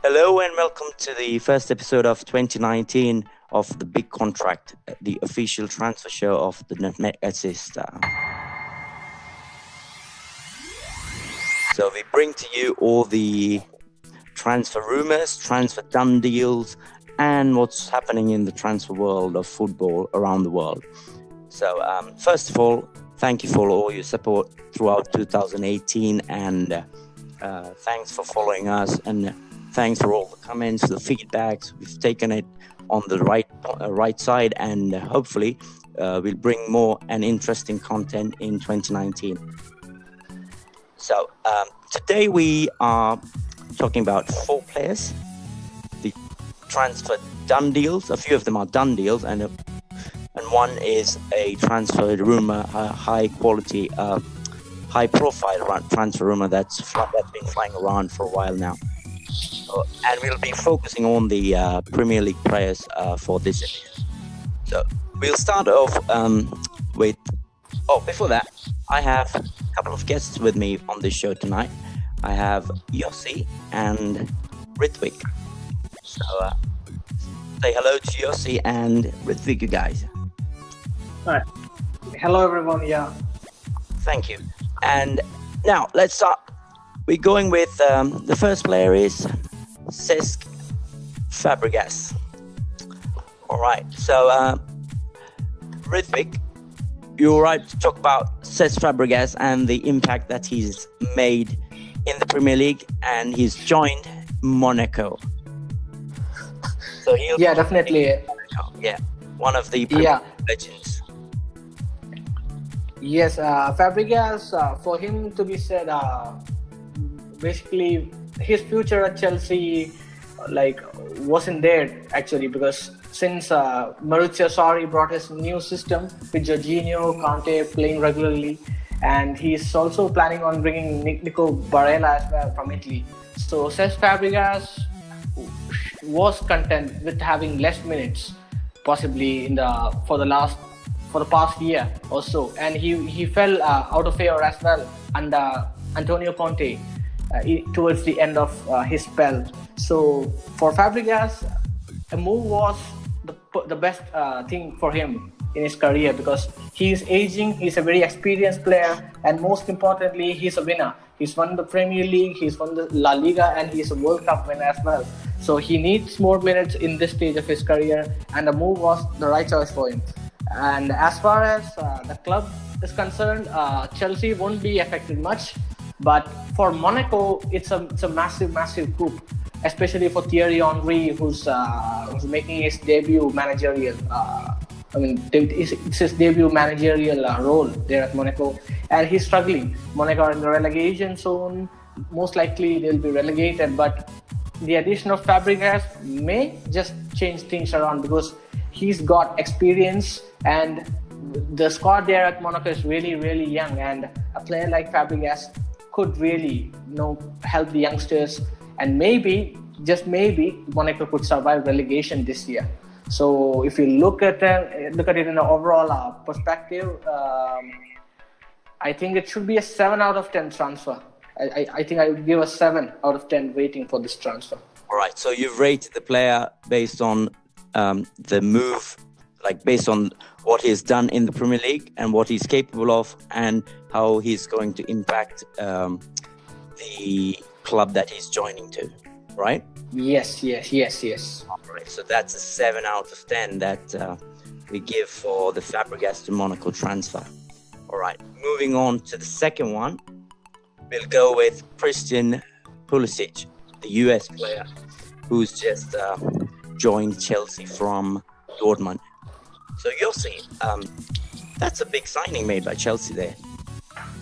Hello and welcome to the first episode of 2019 of The Big Contract, the official transfer show of the Nutmeg Assist. So we bring to you all the transfer rumors, transfer done deals, and what's happening in the transfer world of football around the world. So first of all, thank you for all your support throughout 2018, and thanks for following us, and thanks for all the comments, the feedbacks. We've taken it on the right side, and hopefully we'll bring more and interesting content in 2019. So today we are talking about 4 players, the transfer done deals. A few of them are done deals, and one is a transfer rumor, a high quality, high profile transfer rumor that's been flying around for a while now. And we'll be focusing on the Premier League players for this episode. So we'll start off with... Oh, before that, I have a couple of guests with me on this show tonight. I have Yossi and Ritvik. So say hello to Yossi and Ritvik, you guys. Hi. Hello, everyone. Yeah. Thank you. And now let's start. We're going with the first player is Cesc Fabregas. All right. So Ritvik, you're right to talk about Cesc Fabregas and the impact that he's made in the Premier League, and he's joined Monaco. So he'll definitely. Yeah, one of the Premier legends. Yes, Fabregas, for him to be said, basically his future at Chelsea wasn't there actually, because since Maurizio Sarri brought his new system with Jorginho, Conte playing regularly, and he's also planning on bringing Nico Barella as well from Italy. So Cesc Fabregas was content with having less minutes, possibly for the past year or so, and he fell out of favor as well under Antonio Conte towards the end of his spell. So for Fabregas, a move was the best thing for him in his career, because he's aging, he's a very experienced player, and most importantly, he's a winner. He's won the Premier League, he's won the La Liga, and he's a World Cup winner as well. So he needs more minutes in this stage of his career, and the move was the right choice for him. And as far as the club is concerned, Chelsea won't be affected much, but for Monaco, it's a massive coup, especially for Thierry Henry, who's making his debut managerial. It's his debut managerial role there at Monaco, and he's struggling. Monaco are in the relegation zone. Most likely they'll be relegated, but the addition of Fabregas may just change things around, because he's got experience, and the squad there at Monaco is really, really young, and a player like Fabregas could really, help the youngsters, and maybe, just maybe, Monaco could survive relegation this year. So if you look at it in an overall perspective, I think it should be a 7 out of 10 transfer. I think I would give a 7 out of 10 rating for this transfer. All right, so you've rated the player based on the move, based on what he's done in the Premier League and what he's capable of, and how he's going to impact the club that he's joining to, right? Yes. All right, so that's a 7 out of 10 that we give for the Fabregas to Monaco transfer. All right, moving on to the second one, we'll go with Christian Pulisic, the US player who's just joined Chelsea from Dortmund. So Yossi, that's a big signing made by Chelsea there.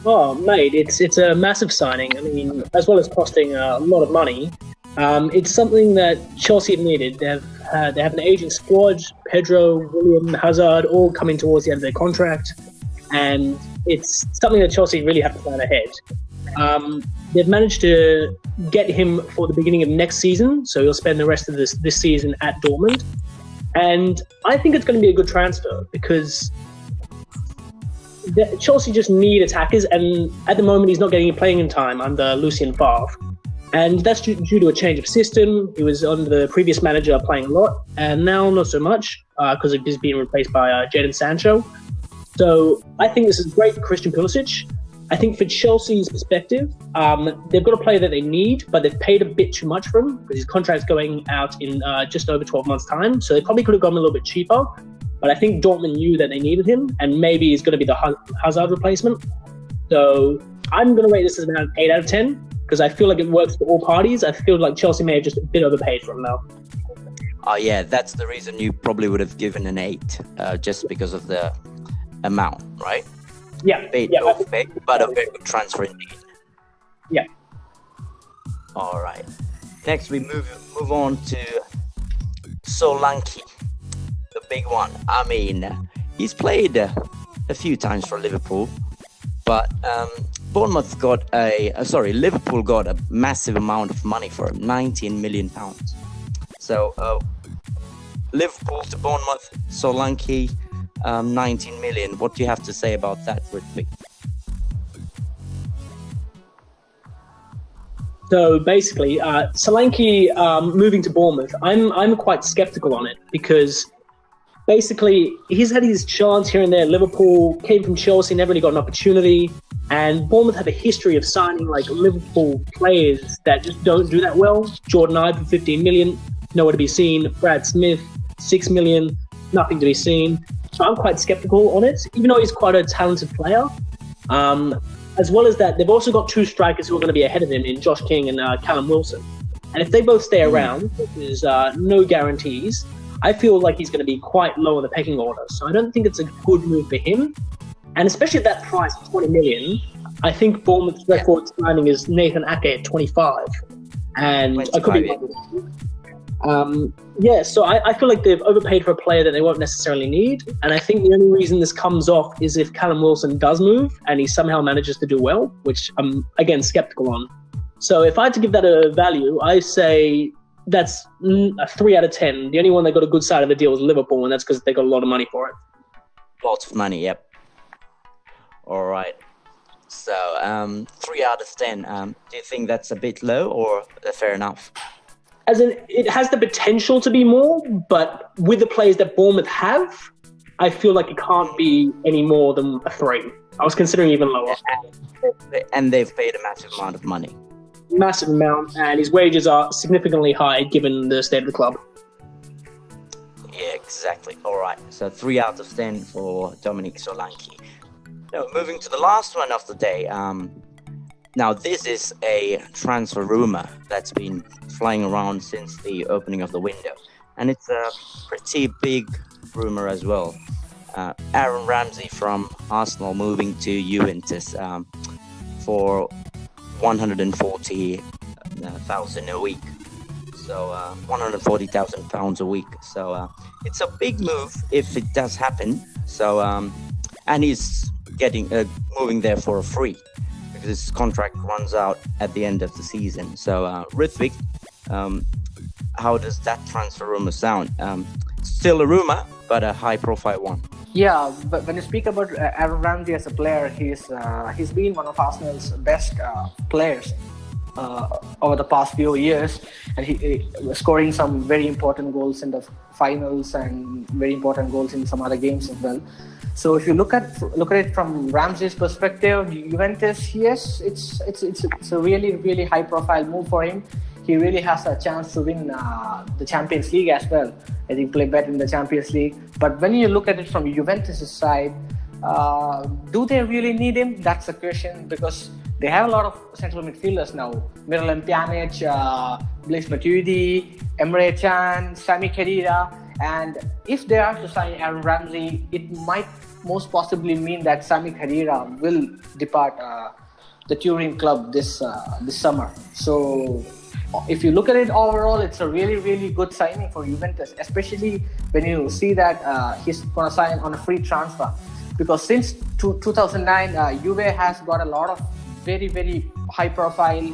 Oh, mate, it's a massive signing. I mean, as well as costing a lot of money, it's something that Chelsea have needed. They have an aging squad. Pedro, William, Hazard, all coming towards the end of their contract, and it's something that Chelsea really have to plan ahead. They've managed to get him for the beginning of next season, so he'll spend the rest of this season at Dortmund. And I think it's going to be a good transfer, because Chelsea just need attackers, and at the moment he's not getting playing in time under Lucien Favre. And that's due to a change of system. He was under the previous manager playing a lot, and now not so much because he's being replaced by Jadon Sancho. So I think this is great for Christian Pulisic. I think for Chelsea's perspective, they've got a player that they need, but they've paid a bit too much for him because his contract's going out in just over 12 months' time. So they probably could have gone a little bit cheaper. But I think Dortmund knew that they needed him, and maybe he's going to be the Hazard replacement. So I'm going to rate this as about 8 out of 10 because I feel like it works for all parties. I feel like Chelsea may have just a bit overpaid for him now. Oh, yeah, that's the reason you probably would have given an 8, just because of the amount, right? Yeah. Overpaid, but a very good transfer indeed. Yeah. All right. Next, we move on to Solanke, the big one. I mean, he's played a few times for Liverpool, but Liverpool got a massive amount of money for him, £19 million. So, Liverpool to Bournemouth, Solanke, 19 million. What do you have to say about that, Ritwik? So basically, Solanke moving to Bournemouth, I'm quite skeptical on it because basically he's had his chance here and there. Liverpool came from Chelsea, never really got an opportunity, and Bournemouth have a history of signing like Liverpool players that just don't do that well. Jordan Ibe for 15 million, nowhere to be seen. Brad Smith, 6 million, nothing to be seen. So I'm quite skeptical on it, even though he's quite a talented player. As well as that, they've also got 2 strikers who are going to be ahead of him in Josh King and Callum Wilson. And if they both stay around, there's no guarantees. I feel like he's going to be quite low in the pecking order. So I don't think it's a good move for him. And especially at that price, 20 million, I think Bournemouth's record signing is Nathan Ake at 25. And I could be wrong. So I feel like they've overpaid for a player that they won't necessarily need. And I think the only reason this comes off is if Callum Wilson does move and he somehow manages to do well, which I'm, again, skeptical on. So if I had to give that a value, I say that's a 3 out of 10. The only one that got a good side of the deal is Liverpool, and that's because they got a lot of money for it. Lots of money, yep. All right. So 3 out of 10. Do you think that's a bit low or fair enough? As in, it has the potential to be more, but with the players that Bournemouth have, I feel like it can't be any more than a 3. I was considering even lower. And they've paid a massive amount of money. Massive amount, and his wages are significantly high given the state of the club. Yeah, exactly. All right. So 3 out of 10 for Dominic Solanke. Now, moving to the last one of the day. Now, this is a transfer rumor that's been flying around since the opening of the window. And it's a pretty big rumor as well. Aaron Ramsey from Arsenal moving to Juventus for 140,000 a week. So 140,000 pounds a week. So it's a big move if it does happen. So and he's getting moving there for a free because his contract runs out at the end of the season. So Ritwik, how does that transfer rumor sound? Still a rumor, but a high-profile one. Yeah, but when you speak about Aaron Ramsey as a player, he's been one of Arsenal's best players over the past few years, and he scoring some very important goals in the finals and very important goals in some other games as well. So if you look at it from Ramsey's perspective, Juventus, yes, it's a really, really high-profile move for him. He really has a chance to win the Champions League as well. I think play better in the Champions League. But when you look at it from Juventus' side, do they really need him? That's the question, because they have a lot of central midfielders now. Miralem Pjanic, Blaise Matuidi, Emre Can, Sami Khedira. And if they are to sign Aaron Ramsey, it might most possibly mean that Sami Khedira will depart the Turin club this summer. So if you look at it overall, it's a really, really good signing for Juventus, especially when you see that he's going to sign on a free transfer. Because since 2009, Juve has got a lot of very, very high-profile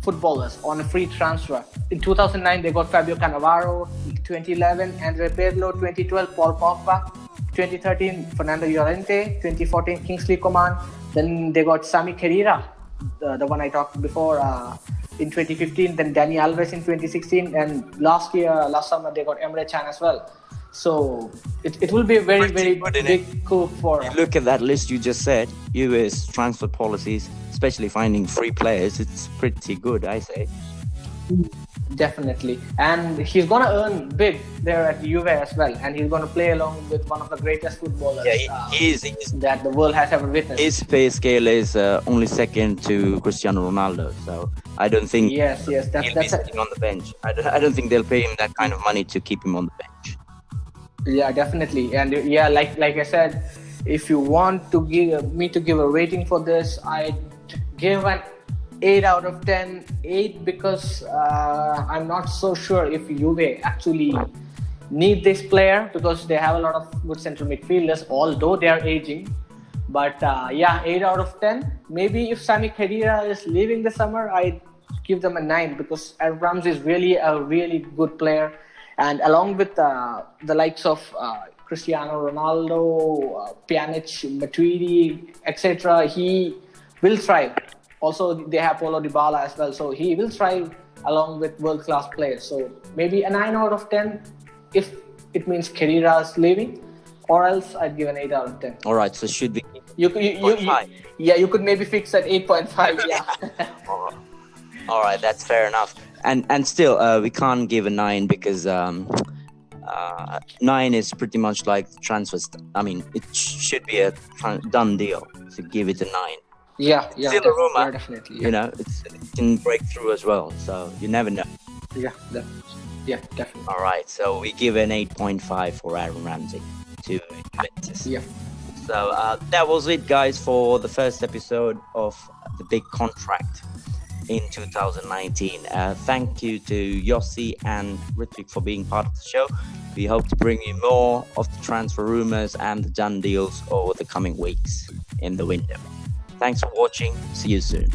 footballers on a free transfer. In 2009, they got Fabio Cannavaro. 2011, Andre Pirlo. 2012, Paul Pogba. 2013, Fernando Llorente. 2014, Kingsley Coman. Then they got Sami Khedira, the one I talked before. in 2015, then Dani Alves in 2016, and last summer they got Emre Can as well. So it will be a very, very big coup for... You look at that list you just said, UV's transfer policies, especially finding free players, it's pretty good, I say. Definitely. And he's going to earn big there at Juve as well. And he's going to play along with one of the greatest footballers he is. That the world has ever witnessed. His pay scale is only second to Cristiano Ronaldo. So I don't think he'll be sitting on the bench. I don't think they'll pay him that kind of money to keep him on the bench. Yeah, definitely. And like I said, if you want to give me to give a rating for this, I'd give an 8 out of 10. 8 because I'm not so sure if Juve actually need this player, because they have a lot of good central midfielders, although they are aging. But 8 out of 10. Maybe if Sami Khedira is leaving this summer, I'd give them a 9, because Aaron Ramsey is really a really good player. And along with the likes of Cristiano Ronaldo, Pjanic, Matuidi, etc., he will thrive. Also, they have Paulo Dybala as well, so he will thrive along with world-class players. So maybe a 9 out of 10 if it means Khedira is leaving, or else I'd give an 8 out of 10. All right, so should we? You could maybe fix at 8.5. Yeah. All right, that's fair enough. And still, we can't give a 9 because 9 is pretty much like transfers. I mean, it should be a done deal to give it a 9. Yeah, still a rumor. Yeah, definitely. Yeah. You know, it can break through as well. So you never know. Yeah, definitely. All right, so we give an 8.5 for Aaron Ramsey to Juventus. Yeah. So that was it, guys, for the first episode of The Big Contract in 2019. Thank you to Yossi and Ritwik for being part of the show. We hope to bring you more of the transfer rumors and the done deals over the coming weeks in the window. Thanks for watching. See you soon.